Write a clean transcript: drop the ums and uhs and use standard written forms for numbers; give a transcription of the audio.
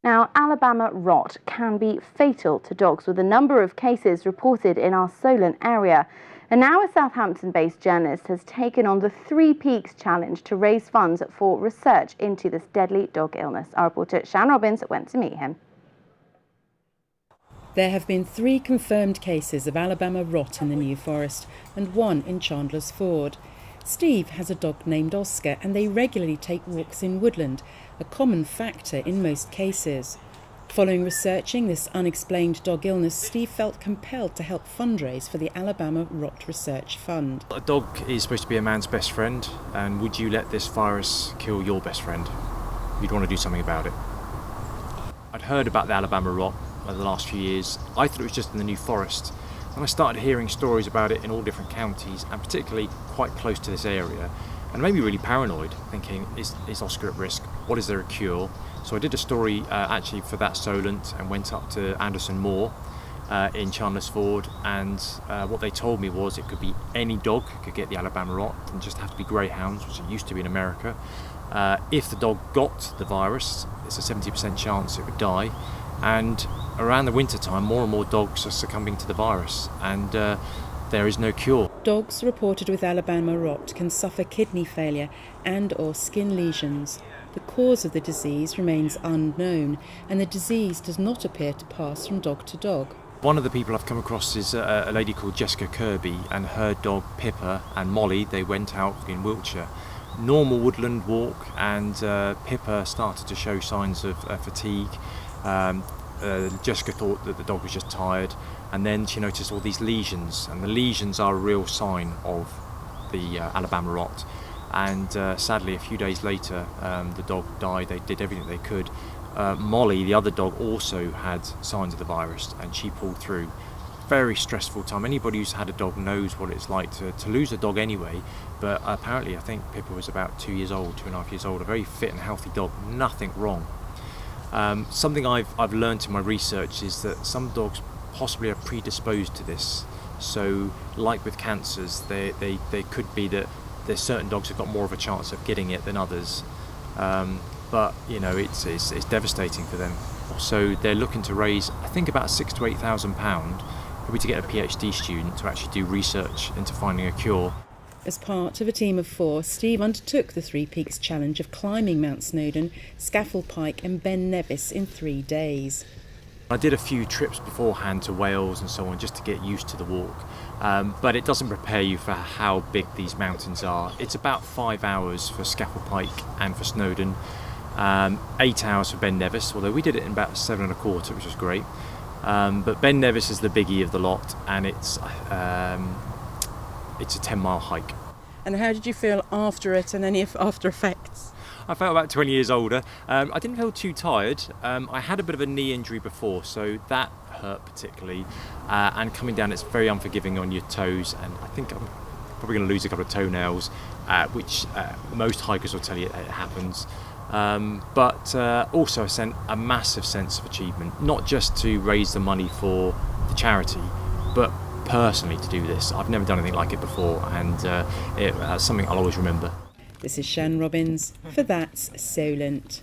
Now, Alabama rot can be fatal to dogs, with a number of cases reported in our Solent area. And now a Southampton-based journalist has taken on the Three Peaks Challenge to raise funds for research into this deadly dog illness. Our reporter Shan Robins went to meet him. There have been 3 confirmed cases of Alabama rot in the New Forest and 1 in Chandler's Ford. Steve has a dog named Oscar and they regularly take walks in woodland, a common factor in most cases. Following researching this unexplained dog illness, Steve felt compelled to help fundraise for the Alabama Rot Research Fund. A dog is supposed to be a man's best friend, and would you let this virus kill your best friend? You'd want to do something about it. I'd heard about the Alabama rot over the last few years. I thought it was just in the New Forest. And I started hearing stories about it in all different counties, and particularly quite close to this area. And it made me really paranoid, thinking, is Oscar at risk? What, is there a cure? So I did a story actually for that Solent and went up to Anderson Moor in Chandler's Ford, and what they told me was it could be any dog could get the Alabama rot. It didn't just have to be greyhounds, which it used to be in America. If the dog got the virus, it's a 70% chance it would die. And around the winter time, more and more dogs are succumbing to the virus, and there is no cure. Dogs reported with Alabama rot can suffer kidney failure and/or skin lesions. The cause of the disease remains unknown, and the disease does not appear to pass from dog to dog. One of the people I've come across is a lady called Jessica Kirby, and her dog Pippa and Molly, they went out in Wiltshire. Normal woodland walk, and Pippa started to show signs of fatigue. Jessica thought that the dog was just tired, and then she noticed all these lesions, and the lesions are a real sign of the Alabama rot. And sadly, a few days later, the dog died. They did everything they could. Molly, the other dog, also had signs of the virus, and she pulled through. Very stressful time. Anybody who's had a dog knows what it's like to lose a dog anyway, but apparently I think Pippa was about 2 years old, 2.5 years old, a very fit and healthy dog, nothing wrong. Something I've learned in my research is that some dogs possibly are predisposed to this. So, like with cancers, they could be that there's certain dogs have got more of a chance of getting it than others. But you know, it's devastating for them. So they're looking to raise, I think, about £6,000 to £8,000, probably to get a PhD student to actually do research into finding a cure. As part of a team of 4, Steve undertook the Three Peaks Challenge of climbing Mount Snowdon, Scafell Pike and Ben Nevis in 3 days. I did a few trips beforehand to Wales and so on just to get used to the walk, but it doesn't prepare you for how big these mountains are. It's about 5 hours for Scafell Pike and for Snowdon, 8 hours for Ben Nevis, although we did it in about 7.25, which was great. But Ben Nevis is the biggie of the lot, and it's a 10-mile hike. And how did you feel after it, and any after effects? I felt about 20 years older. I didn't feel too tired. I had a bit of a knee injury before, so that hurt particularly. And coming down, it's very unforgiving on your toes, and I think I'm probably going to lose a couple of toenails, which most hikers will tell you it happens. But also a massive sense of achievement, not just to raise the money for the charity, but personally to do this. I've never done anything like it before, and it's something I'll always remember. This is Shan Robins for That's Solent.